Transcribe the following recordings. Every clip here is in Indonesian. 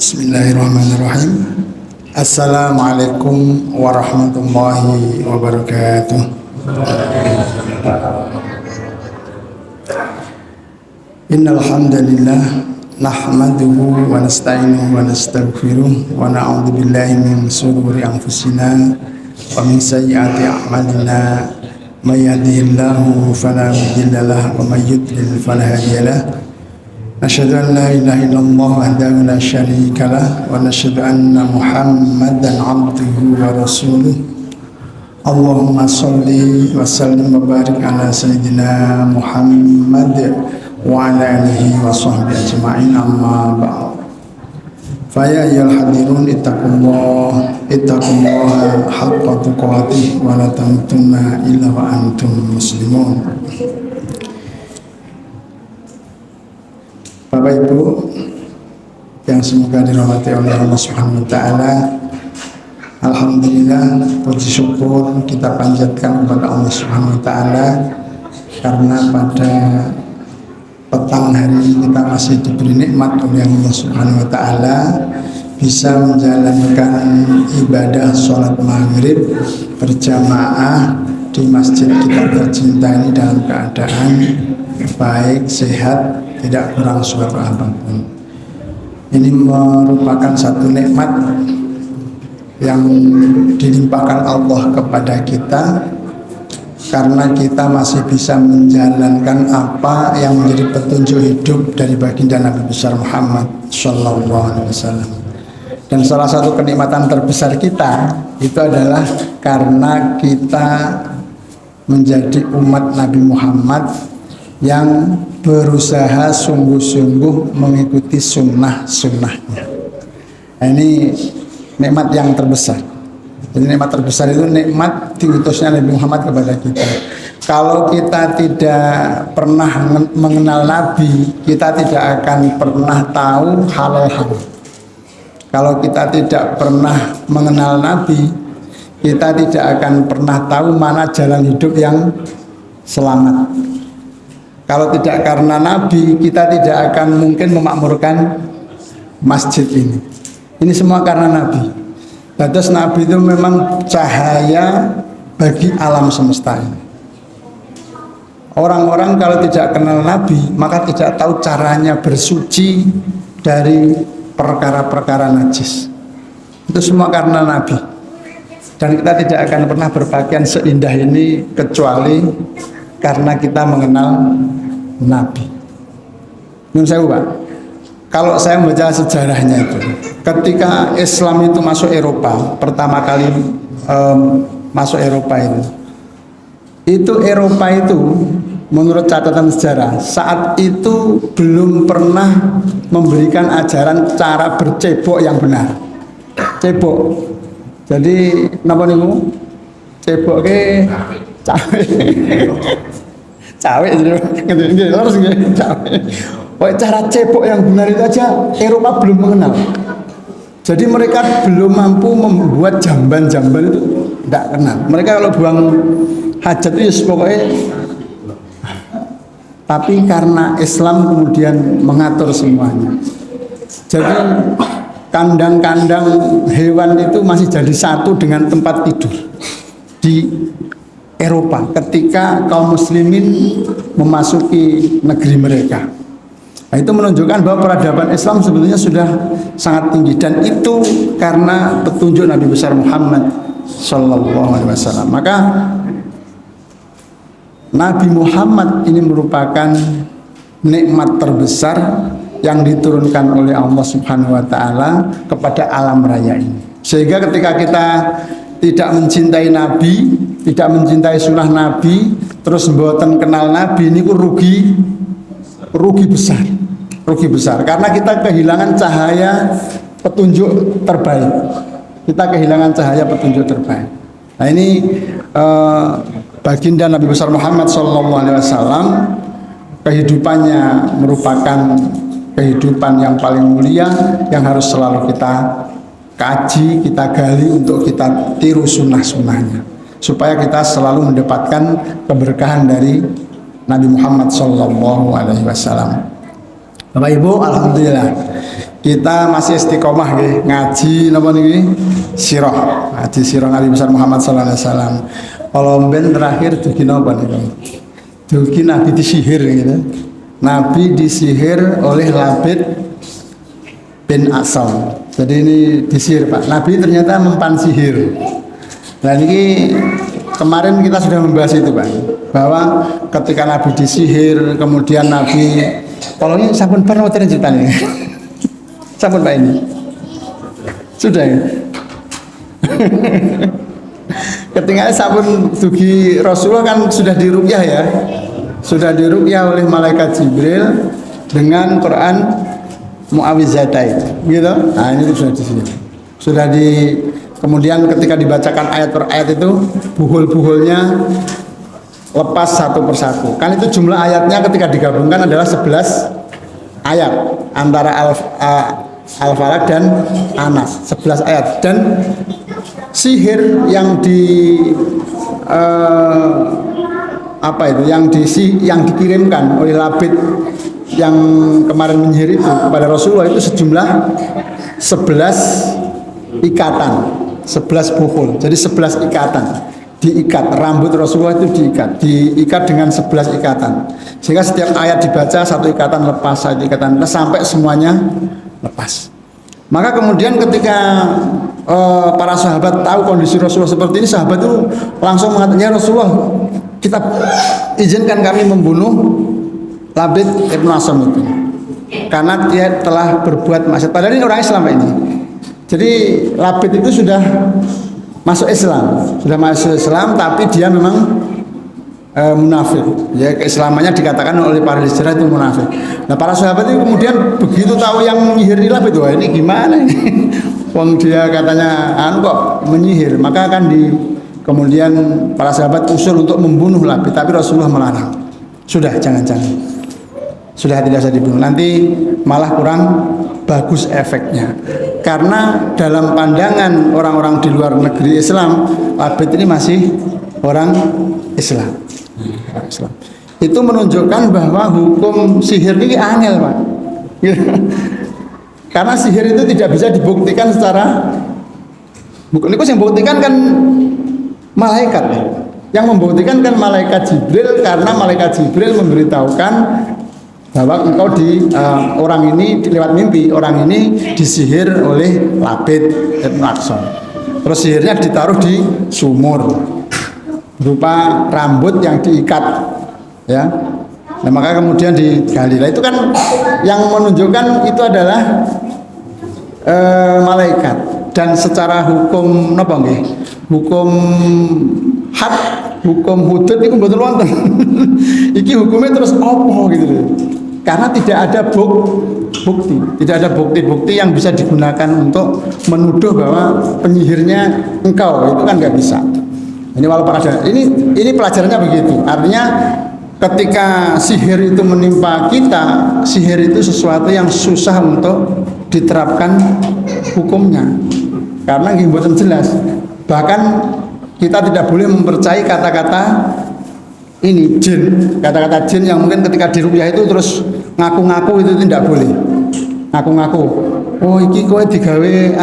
Bismillahirrahmanirrahim. Assalamualaikum warahmatullahi wabarakatuh. Innal hamdalillah nahmaduhu wa nasta'inuhu wa nastaghfiruh wa na'udzu billahi min shururi anfusina wa min sayyiati a'malina. May yahdihillahu fala mudilla lahu wa may yudlil fala hadiya lahu. Asyhadu an la ilaha illallah wahdahu la syarika lah wa nasyhadu anna Muhammadan 'abduhu wa rasuluh. Allahumma shalli wa sallim wa barik ala sayyidina Muhammad wa ala alihi wa sahbihi ajma'in, amma ba'd. Fa ya ayyuhal hadirun ittaqullaha haqqa tuqatih wa la tamutunna illa wa antum muslimun. Bapak Ibu yang semoga dirahmati oleh Allah Subhanahu wa taala, alhamdulillah, puji syukur kita panjatkan kepada Allah Subhanahu wa taala karena pada petang hari ini kita masih diberi nikmat oleh Allah Subhanahu wa taala bisa menjalankan ibadah sholat maghrib berjamaah di masjid kita tercinta ini dalam keadaan baik, sehat, tidak kurang suatu apapun. Ini merupakan satu nikmat yang dilimpahkan Allah kepada kita karena kita masih bisa menjalankan apa yang menjadi petunjuk hidup dari baginda Nabi besar Muhammad Sallallahu Alaihi Wasallam. Dan salah satu kenikmatan terbesar kita itu adalah karena kita menjadi umat Nabi Muhammad yang berusaha sungguh-sungguh mengikuti sunnah-sunnahnya. Ini nikmat yang terbesar. Jadi nikmat terbesar itu nikmat diutusnya Nabi Muhammad kepada kita. Kalau kita tidak pernah mengenal Nabi, kita tidak akan pernah tahu halal haram. Kalau kita tidak pernah mengenal Nabi, kita tidak akan pernah tahu mana jalan hidup yang selamat. Kalau tidak karena Nabi, kita tidak akan mungkin memakmurkan masjid ini. Ini semua karena Nabi. Terus Nabi itu memang cahaya bagi alam semesta ini. Orang-orang kalau tidak kenal Nabi, maka tidak tahu caranya bersuci dari perkara-perkara najis. Itu semua karena Nabi. Dan kita tidak akan pernah berpakaian seindah ini kecuali karena kita mengenal Nabi. Menurut saya, Pak, kalau saya membaca sejarahnya itu, ketika Islam itu masuk Eropa, pertama kali masuk Eropa itu Eropa itu menurut catatan sejarah saat itu belum pernah memberikan ajaran cara bercebok yang benar. Cebok, jadi napa niku? Cebok ke cawe. Cawe jadi harus cawe. Cara cebok yang benar itu aja Eropa belum mengenal. Jadi mereka belum mampu membuat jamban-jamban itu, tidak kenal. Mereka kalau buang hajat itu pokoknya. Tapi karena Islam kemudian mengatur semuanya. Jadi kandang-kandang hewan itu masih jadi satu dengan tempat tidur di Eropa ketika kaum muslimin memasuki negeri mereka. Nah, itu menunjukkan bahwa peradaban Islam sebetulnya sudah sangat tinggi, dan itu karena petunjuk Nabi besar Muhammad Sallallahu Alaihi Wasallam. Maka Nabi Muhammad ini merupakan nikmat terbesar yang diturunkan oleh Allah Subhanahu wa taala kepada alam raya ini. Sehingga ketika kita tidak mencintai Nabi, tidak mencintai sunnah Nabi, terus mboten kenal Nabi, ini rugi besar karena kita kehilangan cahaya petunjuk terbaik. Kita kehilangan cahaya petunjuk terbaik. Nah, ini baginda Nabi besar Muhammad SAW, kehidupannya merupakan kehidupan yang paling mulia yang harus selalu kita kaji, kita gali untuk kita tiru sunnah-sunnahnya, supaya kita selalu mendapatkan keberkahan dari Nabi Muhammad SAW. Bapak Ibu, alhamdulillah kita masih istiqomah nggih ngaji napa niki sirah. Ngaji sirah Nabi besar Muhammad sallallahu alaihi wasallam. Kalau ben terakhir dugi napa niku? Dugi Nabi disihir gitu. Nabi disihir oleh Labid bin Asam. Jadi ini disihir Pak. Nabi ternyata mempan sihir. Dan ini kemarin kita sudah membahas itu Pak, bahwa ketika Nabi disihir, kemudian Nabi tolongnya sampun pernah ceritanya. Sampun Pak ini. Sudah ya. Ketika sampun dugi Rasulullah kan sudah diruqyah ya. Sudah diruqyah oleh malaikat Jibril dengan Quran Mu'awwizatain. Gitu. Nah, ini sudah disihir. Sudah di kemudian ketika dibacakan ayat per ayat itu buhul-buhulnya lepas satu persatu. Kan itu jumlah ayatnya ketika digabungkan adalah 11 ayat antara Al-Falaq dan Anas. 11 ayat dan sihir yang yang dikirimkan oleh Labid yang kemarin menyihir itu kepada Rasulullah itu sejumlah 11 ikatan. 11 buhul, jadi 11 ikatan diikat, rambut Rasulullah itu diikat dengan 11 ikatan sehingga setiap ayat dibaca satu ikatan lepas, satu ikatan lepas sampai semuanya lepas. Maka kemudian ketika para sahabat tahu kondisi Rasulullah seperti ini, sahabat itu langsung mengatakan, ya Rasulullah, kita izinkan kami membunuh Labid ibn Asam itu karena dia telah berbuat maksiat. Padahal ini orang Islam ini. Jadi Labid itu sudah masuk Islam, tapi dia memang munafik. Ya, keislamannya dikatakan oleh para sejarah itu munafik. Nah, para sahabat itu kemudian begitu tahu yang menyihir Labid, wah ini gimana ini? Wong dia katanya kok menyihir, maka akan kemudian para sahabat usul untuk membunuh Labid, tapi Rasulullah melarang. Sudah, jangan-jangan. Sudah tidak usah dibunuh, nanti malah kurang bagus efeknya. Karena dalam pandangan orang-orang di luar negeri Islam, Labid ini masih orang Islam. Itu menunjukkan bahwa hukum sihir ini angel Pak. Karena sihir itu tidak bisa dibuktikan secara bukan itu yang membuktikan kan malaikat. Yang membuktikan kan malaikat Jibril, karena malaikat Jibril memberitahukan bahwa engkau orang ini lewat mimpi, orang ini disihir oleh Labid ibn Asam. Terus sihirnya ditaruh di sumur berupa rambut yang diikat, ya. Nah, maka kemudian digali. Nah, itu kan yang menunjukkan itu adalah malaikat. Dan secara hukum napa nggih? Hukum had, hukum hudud itu betul wonten. Iki hukumnya terus opo gitu loh. Karena tidak ada bukti, tidak ada bukti-bukti yang bisa digunakan untuk menuduh bahwa penyihirnya engkau, itu kan nggak bisa. Ini walaupun ada, ini pelajarannya begitu. Artinya ketika sihir itu menimpa kita, sihir itu sesuatu yang susah untuk diterapkan hukumnya, karena nggih mboten jelas. Bahkan kita tidak boleh mempercayai kata-kata ini jin, kata-kata jin yang mungkin ketika diruqyah itu terus ngaku-ngaku, itu tidak boleh. Ngaku-ngaku, oh iki kowe digawe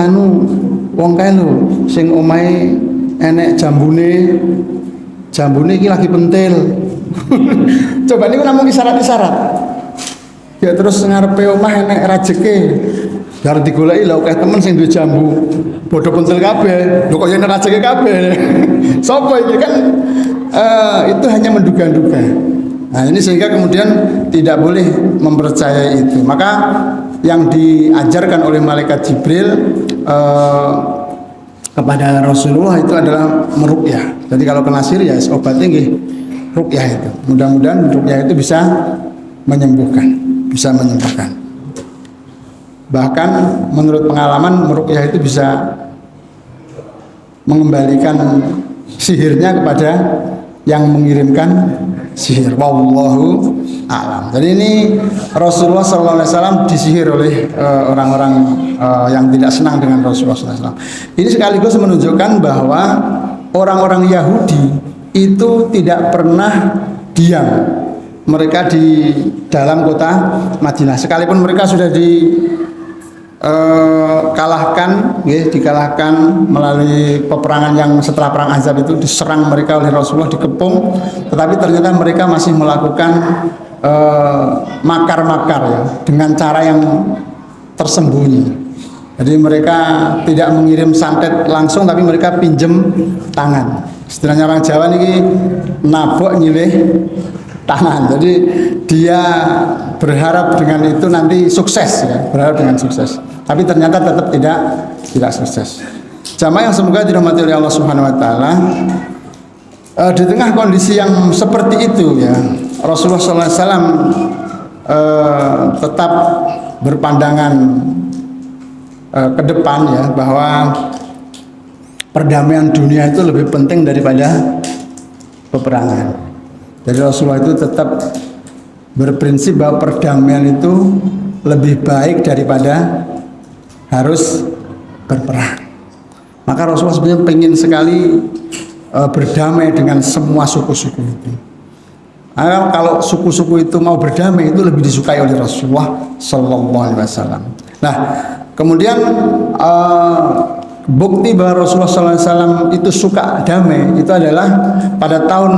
wong kae lho sing omahe enek jambune iki lagi pentil. Coba niku namung isyarat-isyarat. Ya terus ngarepe omah enek rajeke. Bar digoleki lha akeh temen sing duwe jambu bodho pentil kabeh. Lho kok yen rajeke kabeh. Sopo iki kan itu hanya menduga-duga. Nah, ini sehingga kemudian tidak boleh mempercayai itu. Maka yang diajarkan oleh malaikat Jibril kepada Rasulullah itu adalah meruqyah. Jadi kalau kena sihir ya obatnya nggih ruqyah itu. Mudah-mudahan ruqyah itu bisa menyembuhkan, Bahkan menurut pengalaman meruqyah itu bisa mengembalikan sihirnya kepada yang mengirimkan sihir. Wallahu a'lam. Jadi ini Rasulullah SAW disihir oleh orang-orang yang tidak senang dengan Rasulullah SAW. Ini sekaligus menunjukkan bahwa orang-orang Yahudi itu tidak pernah diam mereka di dalam kota Madinah. Sekalipun mereka sudah dikalahkan melalui peperangan yang setelah perang Ahzab itu, diserang mereka oleh Rasulullah, dikepung, tetapi ternyata mereka masih melakukan makar-makar ya, dengan cara yang tersembunyi. Jadi mereka tidak mengirim santet langsung, tapi mereka pinjem tangan. Istilahnya orang Jawa ini nabok nyilih tangan. Jadi dia berharap dengan itu nanti sukses ya, berharap dengan sukses. Tapi ternyata tetap tidak sukses. Jamaah yang semoga dirahmati oleh Allah Subhanahu wa taala, di tengah kondisi yang seperti itu ya, Rasulullah SAW tetap berpandangan ke depan ya, bahwa perdamaian dunia itu lebih penting daripada peperangan. Jadi Rasulullah itu tetap berprinsip bahwa perdamaian itu lebih baik daripada harus berperang. Maka Rasulullah sebenarnya pengen sekali berdamai dengan semua suku-suku itu. Kalau suku-suku itu mau berdamai, itu lebih disukai oleh Rasulullah Sallallahu Alaihi Wasallam. Nah, kemudian bukti bahwa Rasulullah SAW itu suka damai itu adalah pada tahun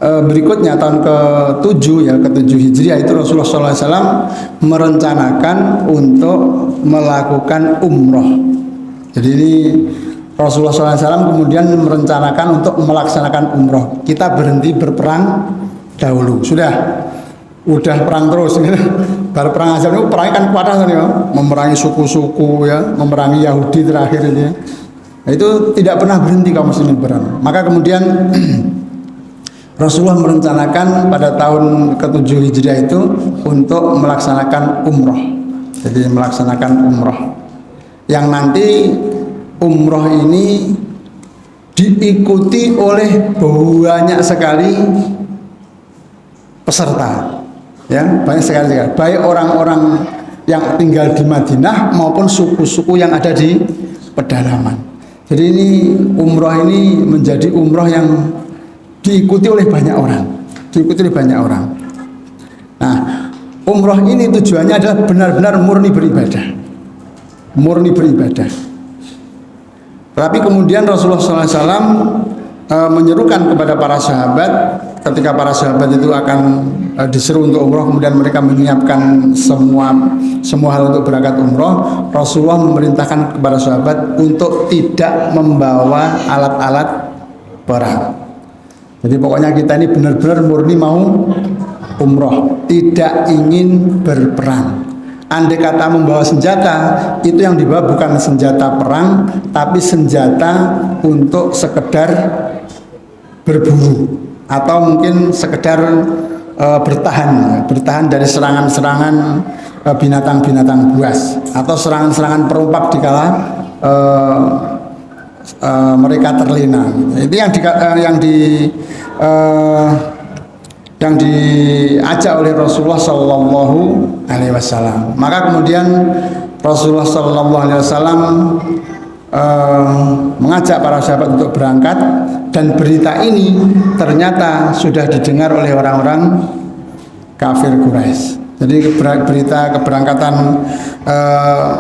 berikutnya, tahun ke-7 ya, ke-7 Hijriah, itu Rasulullah SAW merencanakan untuk melakukan umroh. Jadi ini Rasulullah SAW kemudian merencanakan untuk melaksanakan umroh. Kita berhenti berperang dahulu, udah perang terus gitu. Baru perang Ahzab itu perangnya kan kuat kan ya, memerangi suku-suku ya, memerangi Yahudi terakhir ini ya. Nah, itu tidak pernah berhenti kaum muslimin berperang. Maka kemudian Rasulullah merencanakan pada tahun ke-7 Hijriah itu untuk melaksanakan umroh. Jadi melaksanakan umroh yang nanti umroh ini diikuti oleh banyak sekali peserta. Ya, banyak sekali, baik orang-orang yang tinggal di Madinah maupun suku-suku yang ada di pedalaman. Jadi ini umroh ini menjadi umroh yang diikuti oleh banyak orang, Nah, umroh ini tujuannya adalah benar-benar murni beribadah. Tapi kemudian Rasulullah SAW menyerukan kepada para sahabat, ketika para sahabat itu akan disuruh untuk umroh, kemudian mereka menyiapkan semua hal untuk berangkat umroh. Rasulullah memerintahkan kepada sahabat untuk tidak membawa alat-alat perang. Jadi pokoknya kita ini benar-benar murni mau umroh, tidak ingin berperang. Andai kata membawa senjata, itu yang dibawa bukan senjata perang, tapi senjata untuk sekedar berburu atau mungkin sekedar bertahan dari serangan-serangan binatang-binatang buas atau serangan-serangan perompak dikala mereka terlena. Itu yang diajak oleh Rasulullah Sallallahu Alaihi Wasallam. Maka kemudian Rasulullah Sallallahu Alaihi Wasallam mengajak para sahabat untuk berangkat, dan berita ini ternyata sudah didengar oleh orang-orang kafir Quraisy. Jadi berita keberangkatan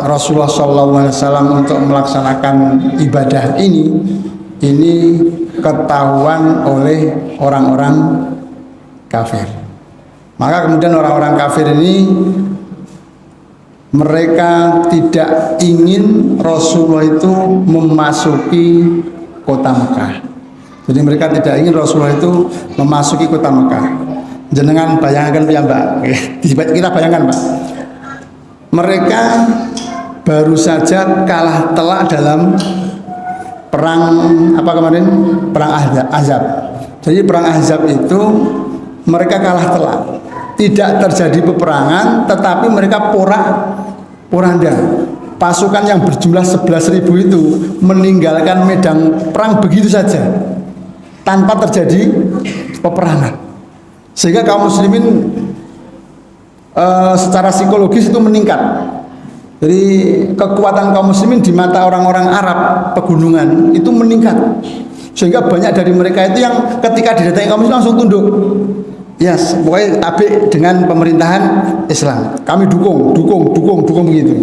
Rasulullah SAW untuk melaksanakan ibadah ini ketahuan oleh orang-orang kafir. Maka kemudian orang-orang kafir ini mereka tidak ingin Rasulullah itu memasuki kota Mekah. Jadi mereka tidak ingin Rasulullah itu memasuki kota Mekah. Jenengan bayangkan ya Mbak, kita bayangkan Pak, mereka baru saja kalah telak dalam perang kemarin, perang Ahzab. Jadi perang Ahzab itu mereka kalah telak, tidak terjadi peperangan, tetapi mereka porak-poranda. Pasukan yang berjumlah 11.000 itu meninggalkan medan perang begitu saja tanpa terjadi peperangan. Sehingga kaum muslimin secara psikologis itu meningkat. Jadi kekuatan kaum muslimin di mata orang-orang Arab pegunungan itu meningkat. Sehingga banyak dari mereka itu yang ketika didatangi kaum muslim langsung tunduk. Ya, pokoknya tabi dengan pemerintahan Islam. Kami dukung begitu.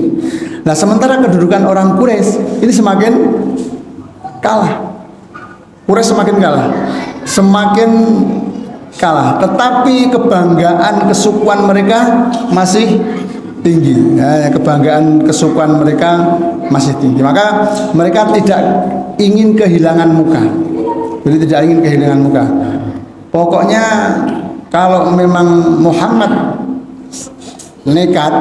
Nah, sementara kedudukan orang Quraisy ini semakin kalah. Quraisy semakin kalah. Tetapi kebanggaan kesukuan mereka masih tinggi. Ya, kebanggaan kesukuan mereka masih tinggi. Maka mereka tidak ingin kehilangan muka. Jadi tidak ingin kehilangan muka. Pokoknya kalau memang Muhammad nekat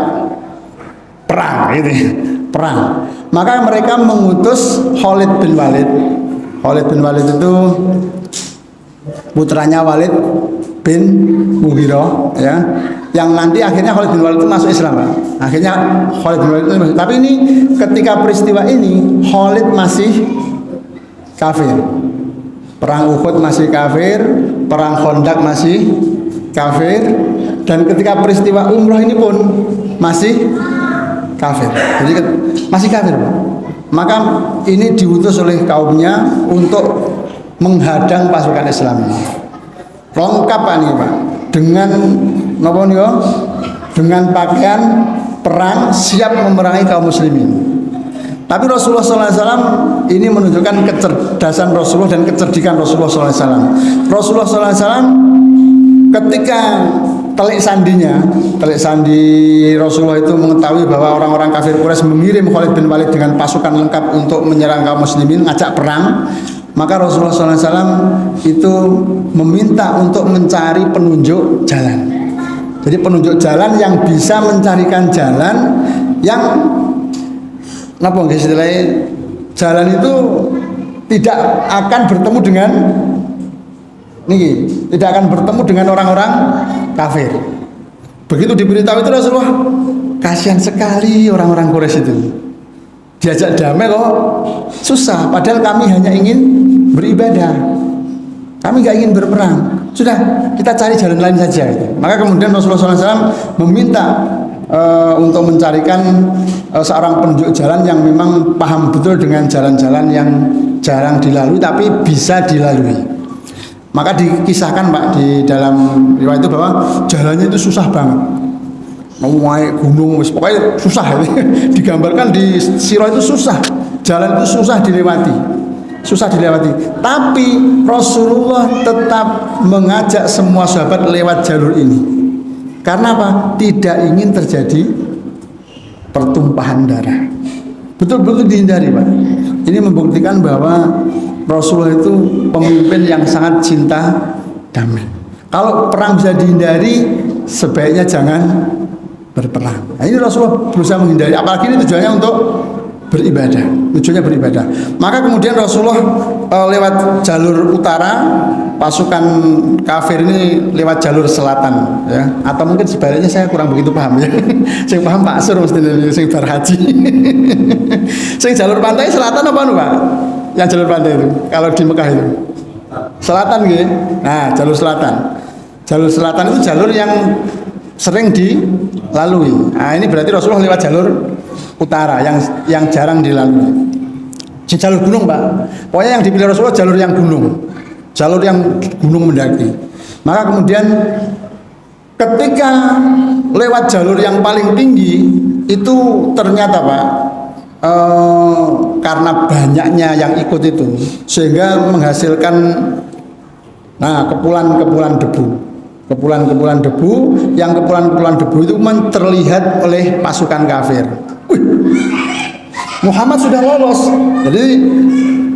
perang gitu ya, perang, maka mereka mengutus Khalid bin Walid. Khalid bin Walid itu putranya Walid bin Mughirah ya, yang nanti akhirnya Khalid bin Walid itu masuk Islam, Pak. Akhirnya Khalid bin Walid itu masuk. Tapi ini ketika peristiwa ini Khalid masih kafir. Perang Uhud masih kafir, perang Khandaq masih kafir, dan ketika peristiwa umroh ini pun masih kafir. Jadi masih kafir, Pak. Maka ini diutus oleh kaumnya untuk menghadang pasukan Islam ini. Lengkap Pak nih, Pak, dengan napa niku? Dengan pakaian perang siap memerangi kaum muslimin. Tapi Rasulullah SAW ini menunjukkan kecerdasan Rasulullah dan kecerdikan Rasulullah SAW. Rasulullah SAW ketika telik sandi Rasulullah itu mengetahui bahwa orang-orang kafir Quraisy mengirim Khalid bin Walid dengan pasukan lengkap untuk menyerang kaum muslimin, ngajak perang, maka Rasulullah SAW itu meminta untuk mencari penunjuk jalan. Jadi penunjuk jalan yang bisa mencarikan jalan yang napa nggih istilahnya, jalan itu tidak akan bertemu dengan niki, tidak akan bertemu dengan orang-orang kafir. Begitu diberitahu itu Rasulullah, kasihan sekali orang-orang Quraisy itu. Diajak damai kok susah, padahal kami hanya ingin beribadah. Kami nggak ingin berperang. Sudah, kita cari jalan lain saja. Maka kemudian Rasulullah SAW meminta untuk mencarikan seorang penunjuk jalan yang memang paham betul dengan jalan-jalan yang jarang dilalui tapi bisa dilalui. Maka dikisahkan Pak di dalam riwayat itu bahwa jalannya itu susah banget, mau naik gunung, pokoknya susah. Digambarkan di sirah itu susah, jalan itu susah dilewati. Tapi Rasulullah tetap mengajak semua sahabat lewat jalur ini. Karena apa? Tidak ingin terjadi pertumpahan darah. Betul-betul dihindari, Pak. Ini membuktikan bahwa Rasulullah itu pemimpin yang sangat cinta damai. Kalau perang bisa dihindari, sebaiknya jangan berperang. Nah, ini Rasulullah berusaha menghindari. Apalagi ini tujuannya untuk beribadah. Maka kemudian Rasulullah lewat jalur utara, pasukan kafir ini lewat jalur selatan ya, atau mungkin sebaliknya, saya kurang begitu paham ya. Saya paham Pak Sur mesti sing bar haji. Sing jalur pantai selatan apa anu Pak? Yang jalur pantai itu kalau di Mekah itu selatan gitu. Nah, jalur selatan itu jalur yang sering dilalui. Nah, ini berarti Rasulullah lewat jalur utara yang jarang dilalui. Jalur gunung, Pak. Pokoknya yang dipilih Rasulullah jalur yang gunung mendaki. Maka kemudian ketika lewat jalur yang paling tinggi itu ternyata Pak, karena banyaknya yang ikut itu sehingga menghasilkan kepulan-kepulan debu yang kepulan-kepulan debu itu terlihat oleh pasukan kafir. Muhammad sudah lolos. Jadi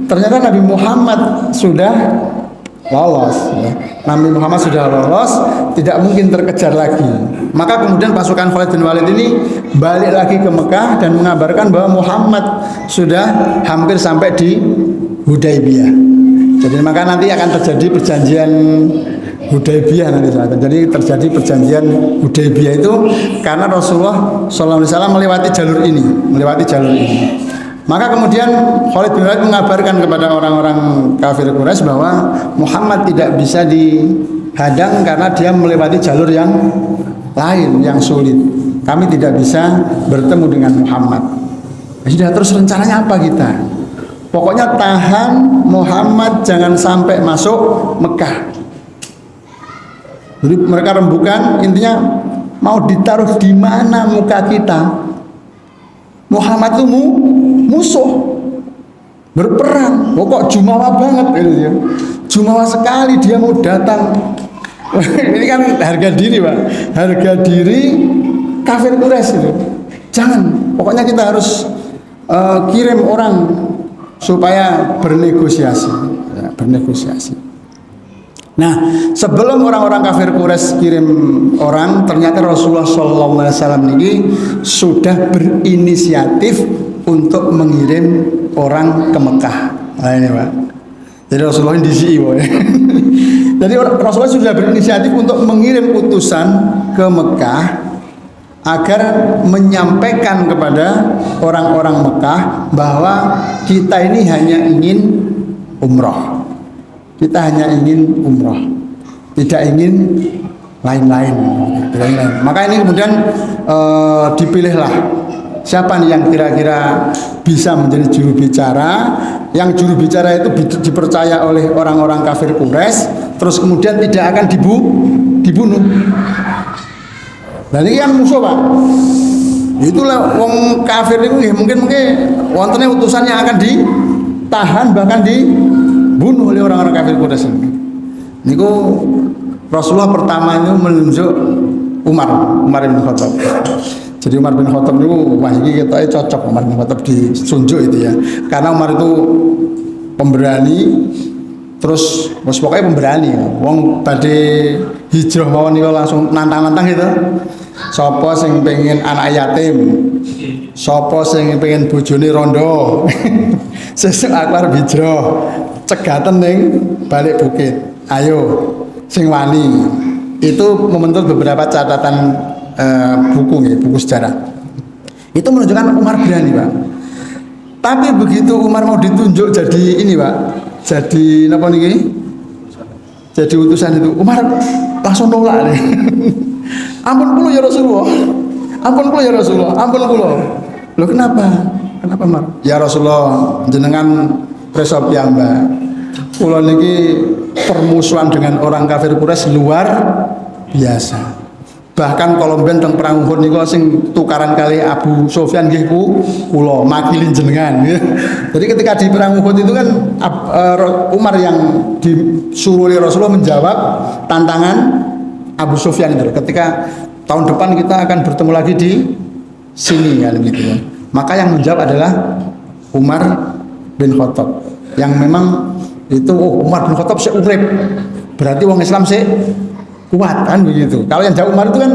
ternyata Nabi Muhammad sudah lolos. Nabi Muhammad sudah lolos, tidak mungkin terkejar lagi. Maka kemudian pasukan Khalid bin Walid ini balik lagi ke Mekah dan mengabarkan bahwa Muhammad sudah hampir sampai di Hudaybiyah. Jadi maka nanti akan terjadi perjanjian Hudaybiyah nanti. Jadi terjadi perjanjian Hudaybiyah itu karena Rasulullah SAW melewati jalur ini. Maka kemudian Khalid bin Walid mengabarkan kepada orang-orang kafir Quraisy bahwa Muhammad tidak bisa dihadang karena dia melewati jalur yang lain yang sulit. Kami tidak bisa bertemu dengan Muhammad. Sudah, terus rencananya apa kita? Pokoknya tahan Muhammad jangan sampai masuk Mekah. Jadi mereka rembukan, intinya mau ditaruh di mana muka kita. Muhammad itu musuh, berperang. Kok jumawa banget gitu ya. Jumawa sekali dia mau datang. Ini kan harga diri, Pak. Harga diri kafir Quraisy itu. Jangan, pokoknya kita harus kirim orang supaya bernegosiasi, ya, bernegosiasi. Nah, sebelum orang-orang kafir Quraisy kirim orang, ternyata Rasulullah SAW ini sudah berinisiatif untuk mengirim orang ke Mekah. Nah ini Pak. Jadi Rasulullah ini DCI, Jadi Rasulullah sudah berinisiatif untuk mengirim utusan ke Mekah agar menyampaikan kepada orang-orang Mekah bahwa kita ini hanya ingin umroh. Kita hanya ingin umroh, tidak ingin lain-lain. Maka ini kemudian dipilihlah siapa nih yang kira-kira bisa menjadi juru bicara. Yang juru bicara itu dipercaya oleh orang-orang kafir Quraisy, terus kemudian tidak akan dibunuh. Dan ini kan musuh, Pak. Itulah wong kafir itu mungkin wontennya utusan yang akan ditahan bahkan dibunuh oleh orang-orang kafir Quraisy. Niku Rasulullah pertama itu menunjuk Umar bin Khattab. Jadi Umar bin Khattab itu wah ini kita cocok Umar bin Khattab disunjuk itu ya. Karena Umar itu pemberani, terus pokoknya pemberani. Wong badhe hijrah mawon niku langsung nantang-nantang gitu. Sapa sing pengen anak yatim? Sapa sing pengen bojone rondo? Sesuk aku arep hijrah. Cegaten ning balik bukit. Ayo sing wani. Itu membentuk beberapa catatan buku sejarah. Itu menunjukkan Umar berani, Pak. Tapi begitu Umar mau ditunjuk jadi ini, Pak. Jadi apa niki? Jadi utusan itu, Umar langsung nolak nih. Ampun kula ya Rasulullah. Ampun kula ya Rasulullah. Ampun kula. Loh kenapa? Kenapa, Umar? Ya Rasulullah, jenengan presop ya, Mbak. Kula niki permusuhan dengan orang kafir Quraisy luar biasa. Bahkan kalau ben teng perang Uhud niku sing tukaran kali Abu Sufyan nggih kula makili jenengan. Jadi ketika di perang Uhud itu kan Umar yang disuruh oleh Rasulullah menjawab tantangan Abu Sufyan itu. Ketika tahun depan kita akan bertemu lagi di sini kan gitu. Maka yang menjawab adalah Umar bin Khattab. Yang memang itu Umar bin Khattab seurip. Berarti wong Islam kuat kan begitu. Kalau yang jauh Umar itu kan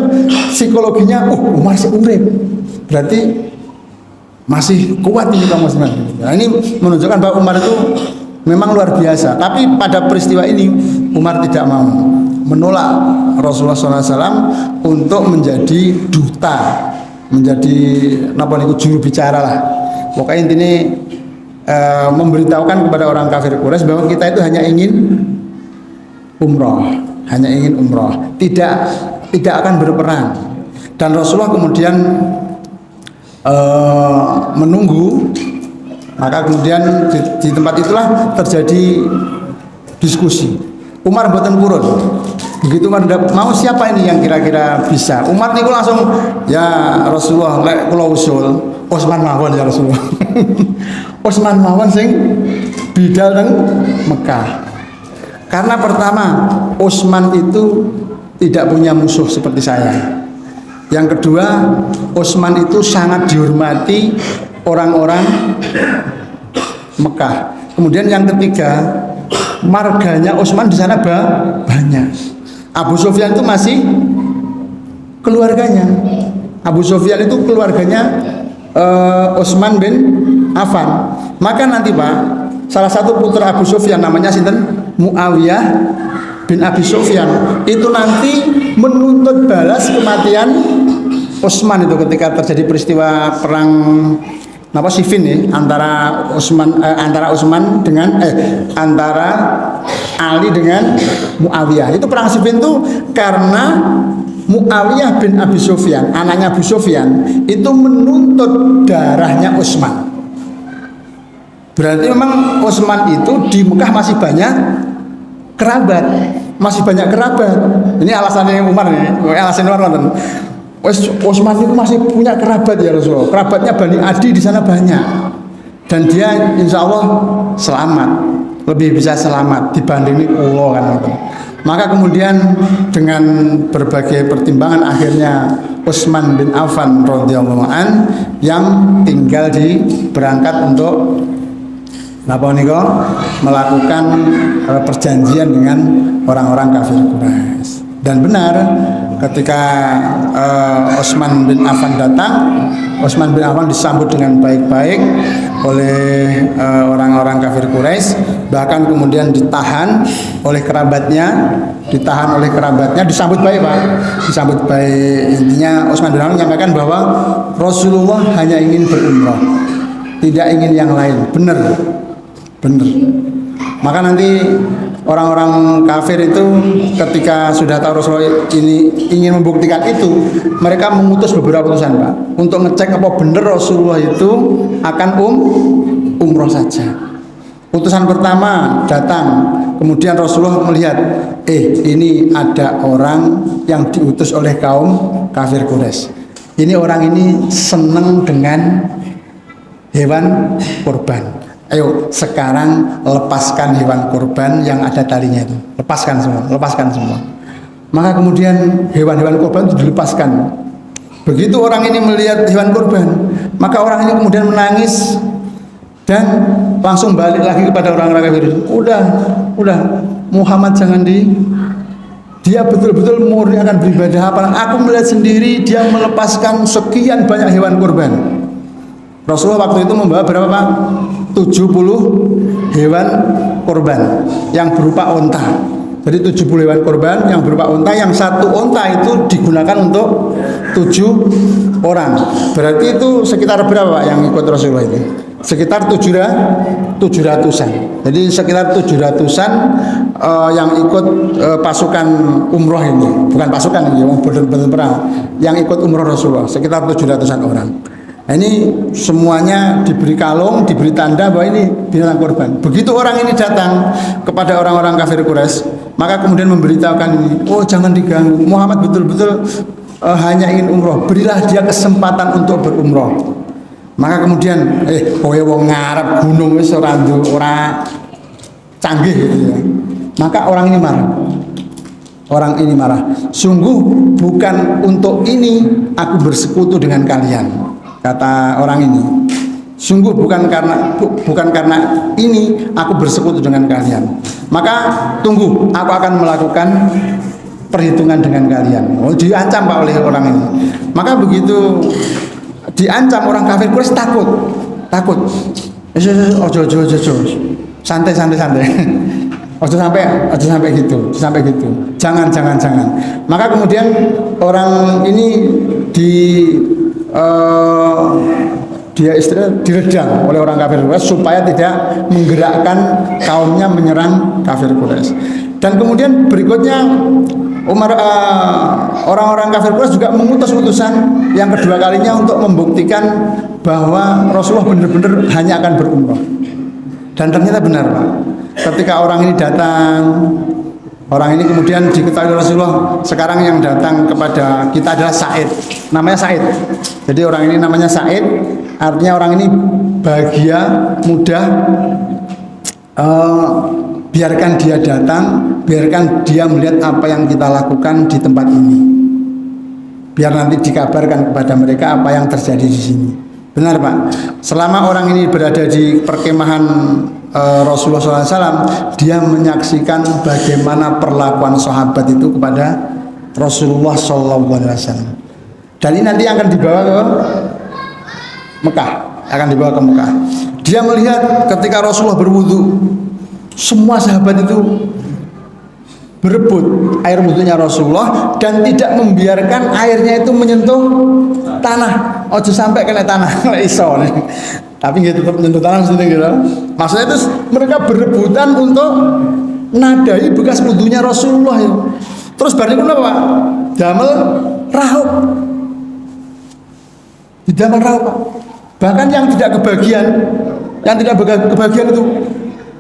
psikologinya, Umar urip, berarti masih kuat ini kaum muslimin. Nah, ini menunjukkan bahwa Umar itu memang luar biasa. Tapi pada peristiwa ini Umar tidak mau menolak Rasulullah SAW untuk menjadi duta, menjadi juru bicara lah. Pokoknya intinya memberitahukan kepada orang kafir Quraisy bahwa kita itu hanya ingin umroh. Hanya ingin umroh, tidak akan berperang. Dan Rasulullah kemudian menunggu. Maka kemudian di tempat itulah terjadi diskusi. Umar mboten purun. Begitu Umar mau siapa ini yang kira-kira bisa? Umar niku langsung ya Rasulullah lek kula usul Utsman mawon ya Rasulullah. Utsman mawon sing bidal teng Mekah. Karena pertama, Utsman itu tidak punya musuh seperti saya. Yang kedua, Utsman itu sangat dihormati orang-orang Mekah. Kemudian yang ketiga, marganya Utsman di sana banyak. Abu Sufyan itu masih keluarganya. Abu Sufyan itu keluarganya Utsman bin Affan. Maka nanti Pak, salah satu putra Abu Sufyan namanya sinten? Muawiyah bin Abi Sufyan itu nanti menuntut balas kematian Utsman itu ketika terjadi peristiwa perang Siffin ya, antara Utsman dengan antara Ali dengan Muawiyah. Itu perang Siffin itu karena Muawiyah bin Abi Sufyan, anaknya Abu Sufyan, itu menuntut darahnya Utsman. Berarti memang Utsman itu di Mekah masih banyak kerabat. masih banyak kerabat. Ini alasannya Umar nih, alasan Umar kan. Utsman itu masih punya kerabat ya Rasulullah. Kerabatnya Bani Adi di sana banyak. Dan dia insya Allah selamat, lebih bisa selamat dibanding Allah kan. Maka kemudian dengan berbagai pertimbangan akhirnya Utsman bin Affan radhiyallahu an yang tinggal berangkat untuk melakukan perjanjian dengan orang-orang kafir Quraisy. Dan benar ketika Utsman bin Affan datang, Utsman bin Affan disambut dengan baik-baik oleh orang-orang kafir Quraisy, bahkan kemudian ditahan oleh kerabatnya, disambut baik Pak, disambut baik. Intinya Utsman bin Affan menyampaikan bahwa Rasulullah hanya ingin berumrah, tidak ingin yang lain. Benar. Maka nanti orang-orang kafir itu ketika sudah tahu Rasulullah ini ingin membuktikan itu, mereka mengutus beberapa utusan Pak untuk ngecek apa benar Rasulullah itu akan umroh saja. Utusan pertama datang, kemudian Rasulullah melihat, ini ada orang yang diutus oleh kaum kafir Quraisy. Ini orang ini senang dengan hewan kurban. Ayo sekarang lepaskan hewan kurban yang ada talinya itu, lepaskan semua. Maka kemudian hewan-hewan kurban itu dilepaskan. Begitu orang ini melihat hewan kurban, maka orang ini kemudian menangis dan langsung balik lagi kepada orang-orang kafir. Udah Muhammad jangan dia betul-betul murni akan beribadah. Aku melihat sendiri dia melepaskan sekian banyak hewan kurban. Rasulullah waktu itu membawa berapa Pak? 70 hewan kurban yang berupa onta. Jadi 70 hewan kurban yang berupa onta, yang satu onta itu digunakan untuk 7 orang. Berarti itu sekitar berapa Pak yang ikut Rasulullah itu? Sekitar 700-an. Jadi sekitar 700-an yang ikut pasukan umroh ini. Bukan pasukan ini, benar-benar perang. Yang ikut umroh Rasulullah sekitar 700-an orang. Nah, ini semuanya diberi kalung, diberi tanda bahwa ini binatang kurban. Begitu orang ini datang kepada orang-orang kafir Quraisy, maka kemudian memberitahukan ini, jangan diganggu. Muhammad betul-betul hanya ingin umroh. Berilah dia kesempatan untuk berumroh. Maka kemudian, wong ngarep gunung wis ora canggih gitu ya. Maka orang ini marah. Sungguh bukan untuk ini aku bersekutu dengan kalian. Kata orang ini, sungguh bukan karena ini aku bersekutu dengan kalian. Maka tunggu, aku akan melakukan perhitungan dengan kalian. Diancam Pak oleh orang ini. Maka begitu diancam, orang kafir Quraisy takut. Ojo, santai. Ojo sampai gitu. Jangan. Maka kemudian orang ini dia diredam oleh orang kafir Quraisy supaya tidak menggerakkan kaumnya menyerang kafir Quraisy. Dan kemudian berikutnya orang-orang kafir Quraisy juga mengutus utusan yang kedua kalinya untuk membuktikan bahwa Rasulullah benar-benar hanya akan berumrah. Dan ternyata benar Pak. Ketika orang ini datang, orang ini kemudian diketahui Rasulullah, sekarang yang datang kepada kita adalah Sa'id, namanya Sa'id. Jadi orang ini namanya Sa'id, artinya orang ini bahagia, mudah. Biarkan dia datang, biarkan dia melihat apa yang kita lakukan di tempat ini. Biar nanti dikabarkan kepada mereka apa yang terjadi di sini. Benar Pak. Selama orang ini berada di perkemahan Rasulullah SAW, dia menyaksikan bagaimana perlakuan sahabat itu kepada Rasulullah SAW. Dan ini nanti akan dibawa ke Mekah, Dia melihat ketika Rasulullah berwudu, semua sahabat itu berebut air wudunya Rasulullah dan tidak membiarkan airnya itu menyentuh tanah. Ojo sampai kena tanah, iso. Tapi nggak tetap menyentuh tanah sendiri gitu. Maksudnya itu mereka berebutan untuk nadai bekas wudunya Rasulullah itu. Terus bariku apa? Damel rahuk. Didamel rahuk Pak. Bahkan yang tidak kebagian itu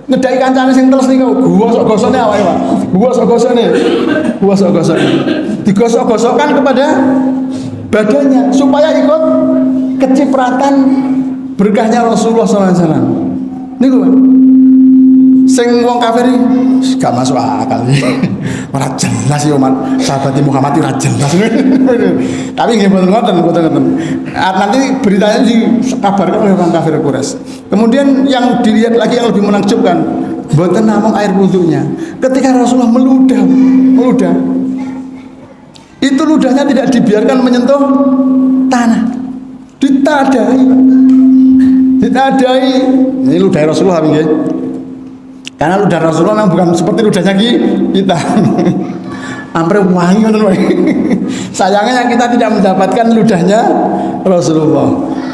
ngedai kancane sing teles niku gosok-gosokne awake Pak. Gosok-gosokne. Digosok-gosokkan kepada badannya supaya ikut kecipratan berkahnya Rasulullah SAW. Niku Pak. Sing wong kafir gak masuk akal. Ora jelas ya umat sahabat Muhammad ora jelas. Tapi nggih mboten ngoten. Nanti beritanya dikabarkan oleh orang kafir Quraisy. Kemudian yang dilihat lagi yang lebih menakjubkan, mboten namung air wudunya. Ketika Rasulullah meludah. Itu ludahnya tidak dibiarkan menyentuh tanah. Ditadai. Ini ludah Rasulullah nggih. Karena ludah Rasulullah memang bukan seperti ludahnya kita. Ampre wangi ngoten wae. Sayangnya kita tidak mendapatkan ludahnya Rasulullah.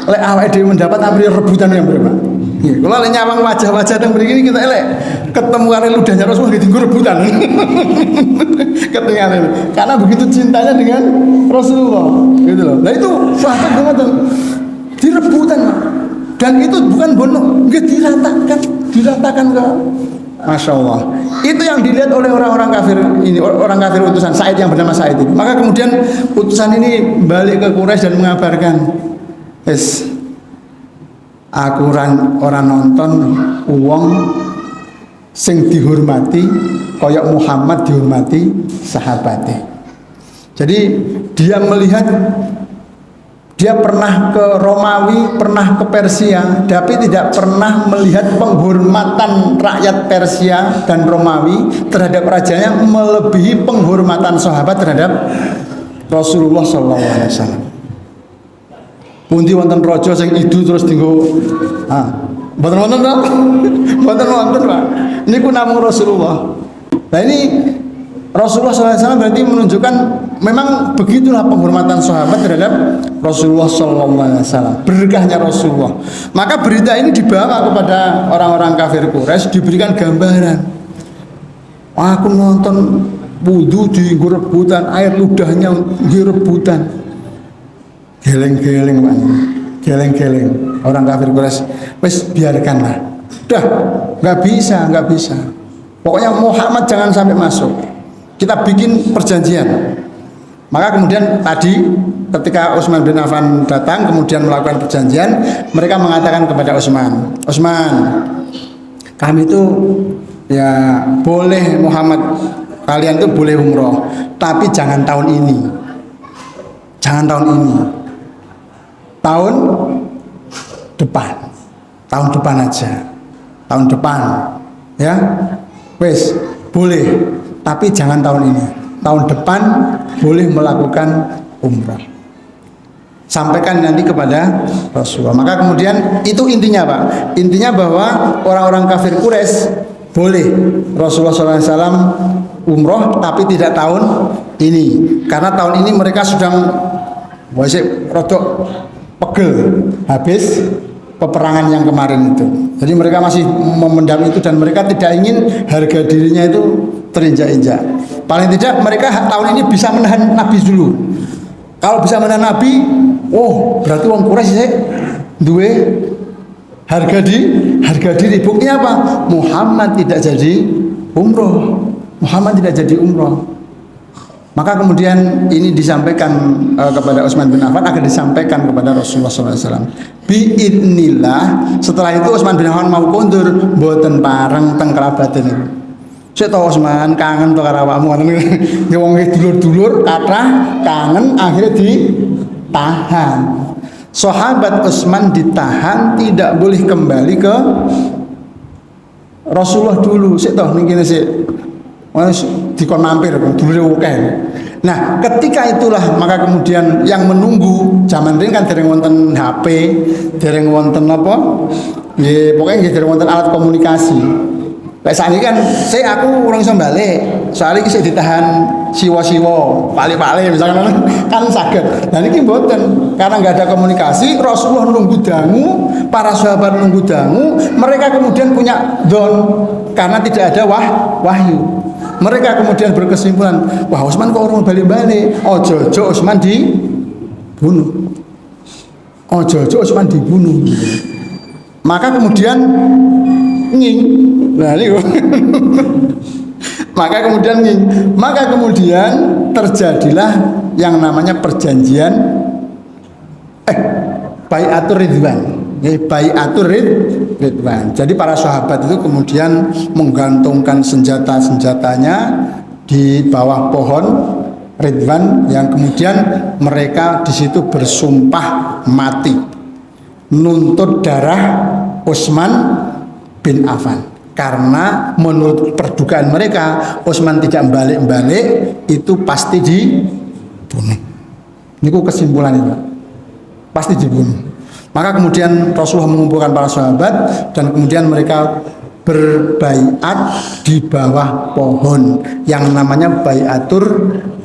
Lek awake dhewe mendapat ampre rebutan yang berapa? Nggih, kula lek nyawang wajah-wajah teng mriki kita lek ketemu karo ludahnya Rasulullah nggih dienggo rebutan. Ketinggalan. Karena begitu cintanya dengan Rasulullah, gitu loh. Nah itu sahabat ngoten. Direbutan, dan itu bukan bono, nggih diratakan ke Masya Allah. Itu yang dilihat oleh orang-orang kafir ini, orang kafir utusan Said yang bernama Said ini. Maka kemudian utusan ini balik ke Quraisy dan mengabarkan, aku orang nonton uang sing dihormati koyok Muhammad dihormati sahabatnya. Jadi dia melihat, dia pernah ke Romawi, pernah ke Persia, tapi tidak pernah melihat penghormatan rakyat Persia dan Romawi terhadap rajanya melebihi penghormatan sahabat terhadap Rasulullah SAW. Pundi wonten raja sing idu terus dinggo mboten wonten to? Mboten wonten, Pak. Niku namung Rasulullah. Nah ini Rasulullah SAW berarti menunjukkan memang begitulah penghormatan sahabat terhadap Rasulullah SAW, berkahnya Rasulullah. Maka berita ini dibawa kepada orang-orang kafir Quraisy, diberikan gambaran. Aku nonton wudu di rebutan, air ludahnya di rebutan. Geleng-geleng Pak, geleng-geleng. Orang kafir Quraisy, wes biarkanlah. Udah, nggak bisa. Pokoknya Muhammad jangan sampai masuk. Kita bikin perjanjian. Maka kemudian tadi ketika Utsman bin Affan datang kemudian melakukan perjanjian, mereka mengatakan kepada Utsman, kami itu ya boleh Muhammad, kalian tuh boleh umroh, tapi jangan tahun ini. Tahun depan aja. Tahun depan ya. Wes, boleh. Tapi jangan tahun ini. Tahun depan boleh melakukan umrah. Sampaikan nanti kepada Rasulullah. Maka kemudian itu intinya Pak. Intinya bahwa orang-orang kafir Quraisy boleh Rasulullah SAW umroh tapi tidak tahun ini. Karena tahun ini mereka sedang rodok pegel habis peperangan yang kemarin itu. Jadi mereka masih memendam itu dan mereka tidak ingin harga dirinya itu terinjak-injak. Paling tidak mereka tahun ini bisa menahan Nabi dulu. Kalau bisa menahan Nabi, berarti wong Quraisy duwe harga diri. Buktinya apa? Muhammad tidak jadi umroh. Maka kemudian ini disampaikan kepada Utsman bin Affan, akan disampaikan kepada Rasulullah SAW. Biidnillah. Setelah itu Utsman bin Affan mau kondur, mboten pareng teng kerabaten itu. Saya tahu Utsman kangen to karo awakmu ngoten. Ya wong dulur-dulur kathah kangen akhirnya ditahan. Sahabat Utsman ditahan, tidak boleh kembali ke Rasulullah dulu. Saya tahu ning kene sik. Wis dikon mampir dulure akeh. Nah, ketika itulah maka kemudian yang menunggu zaman ini kan dereng wonten HP, dereng wonten apa? Nggih, pokoknya nggih dereng wonten alat komunikasi. Lek saiki kan aku urung iso balik. Soale iki sik ditahan siwa-siwa, pali-pali misalkan kan saged. Nah niki mboten, karena enggak ada komunikasi, Rasulullah nunggu dangu, para sahabat nunggu dangu, mereka kemudian punya dzon karena tidak ada wahyu. Mereka kemudian berkesimpulan, wah Utsman kok urung balik-balik, ojo-ojo Utsman dibunuh. Ojo-ojo Utsman dibunuh. Maka kemudian Nging. Nah niku. Maka kemudian terjadilah yang namanya perjanjian Bai'atur Ridwan. Bai'atur Ridwan. Jadi para sahabat itu kemudian menggantungkan senjata-senjatanya di bawah pohon Ridwan yang kemudian mereka di situ bersumpah mati nuntut darah Utsman bin Affan. Karena menurut perdugaan mereka Utsman tidak balik-balik itu pasti dibunuh. Ini kesimpulan itu, pasti dibunuh. Maka kemudian Rasulullah mengumpulkan para sahabat dan kemudian mereka berbaiat di bawah pohon yang namanya Bai'atur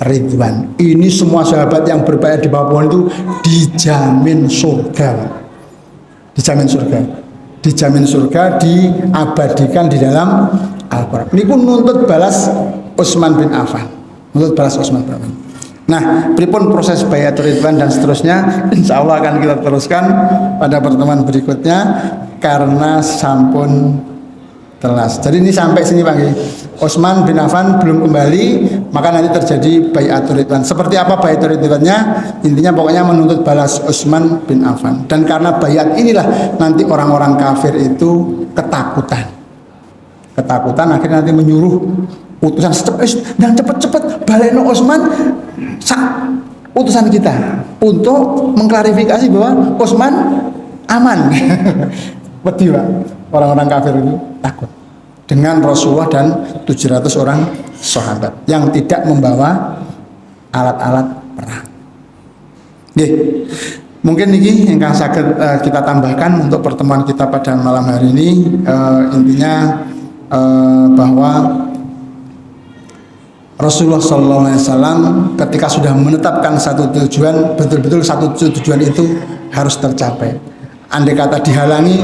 Ridwan. Ini semua sahabat yang berbaiat di bawah pohon itu dijamin surga. Dijamin surga, diabadikan di dalam Al-Quran. Ini pun nuntut balas Utsman bin Affan. Nah, pripun proses Bai'atur Ridwan dan seterusnya, insya Allah akan kita teruskan pada pertemuan berikutnya karena sampun telas. Jadi ini sampai sini Pak. Utsman bin Affan belum kembali, maka nanti terjadi Bai'atur Ridwan. Seperti apa Bai'atur Ridwannya? Intinya pokoknya menuntut balas Utsman bin Affan. Dan karena baiat inilah nanti orang-orang kafir itu ketakutan akhirnya nanti menyuruh utusan cepet balekno Utsman utusan kita untuk mengklarifikasi bahwa Utsman aman. Wedi Pak, orang-orang kafir itu takut dengan Rasulullah dan 700 orang sahabat yang tidak membawa alat-alat perang. Mungkin ini yang sakit kita tambahkan untuk pertemuan kita pada malam hari ini. Intinya bahwa Rasulullah SAW ketika sudah menetapkan satu tujuan, betul-betul satu tujuan itu harus tercapai. Andai kata dihalangi,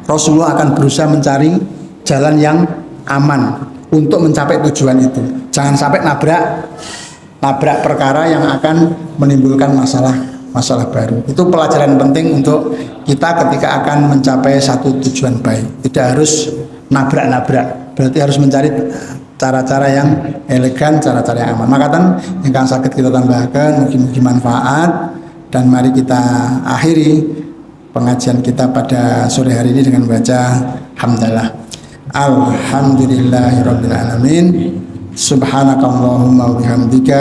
Rasulullah akan berusaha mencari jalan yang aman untuk mencapai tujuan itu. Jangan sampai nabrak perkara yang akan menimbulkan masalah baru. Itu pelajaran penting untuk kita ketika akan mencapai satu tujuan baik. Tidak harus nabrak, berarti harus mencari cara-cara yang elegan, cara-cara yang aman. Maka yang sakit kita tambahkan, mungkin manfaat, dan mari kita akhiri pengajian kita pada sore hari ini dengan baca hamdalah. Alhamdulillahirabbil alamin. Subhanakallahumma wa bihamdika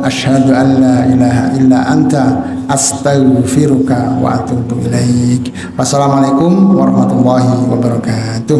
asyhadu an la ilaha illa anta astaghfiruka wa atubu ilaik. Wassalamualaikum warahmatullahi wabarakatuh.